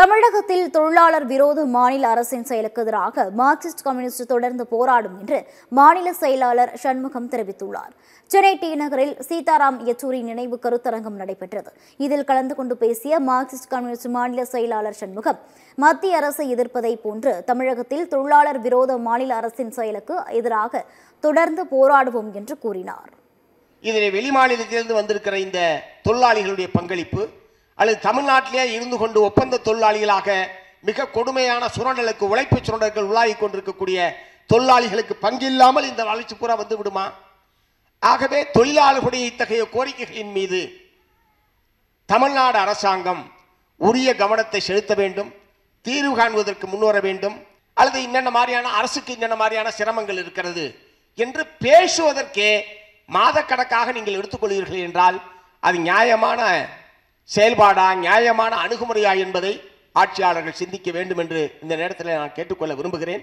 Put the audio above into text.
தமிழகத்தில் தொழிலாளர் விரோத மாநில அரசின் செயலுக்கு எதிராக மார்க்சிஸ்ட் கம்யூனிஸ்ட் தொடர்ந்து போராடும் என்று மாநில செயலாளர் சண்முகம் தெரிவித்துள்ளார். சென்னை டி நகரில் சீதாராம் யெச்சூரி நினைவு கருத்தரங்கம் நடைபெற்றது. இதில் கலந்து கொண்டு பேசிய மார்க்சிஸ்ட் கம்யூனிஸ்ட் மாநில செயலாளர் சண்முகம், மத்திய அரசை எதிர்ப்பதை போன்று தமிழகத்தில் தொழிலாளர் விரோத மாநில அரசின் செயலுக்கு எதிராக தொடர்ந்து போராடுவோம் என்று கூறினார். இதில் வெளிமாநிலத்திலிருந்து வந்திருக்கிற இந்த தொழிலாளிகளுடைய பங்களிப்பு அல்லது தமிழ்நாட்டிலே இருந்து கொண்டு ஒப்பந்த தொழிலாளிகளாக மிக கொடுமையான சுரண்டலுக்கு உழைப்பு சுரண்டல்கள் உலாவிக் கொண்டிருக்கக்கூடிய தொழிலாளிகளுக்கு பங்கில்லாமல் இந்த வளர்ச்சி பூரா வந்து விடுமா? ஆகவே தொழிலாளர்களுடைய இத்தகைய கோரிக்கைகளின் மீது தமிழ்நாடு அரசாங்கம் உரிய கவனத்தை செலுத்த வேண்டும், தீர்வு காண்பதற்கு முன்வர வேண்டும். அல்லது இன்னென்ன மாதிரியான அரசுக்கு இன்னென்ன மாதிரியான சிரமங்கள் இருக்கிறது என்று பேசுவதற்கே மாதக்கணக்காக நீங்கள் எடுத்துக்கொள்வீர்கள் என்றால் அது நியாயமான செயல்பாடா, நியாயமான அணுகுமுறையா என்பதை ஆட்சியாளர்கள் சிந்திக்க வேண்டும் என்று இந்த நேரத்தில் நான் கேட்டுக்கொள்ள விரும்புகிறேன்.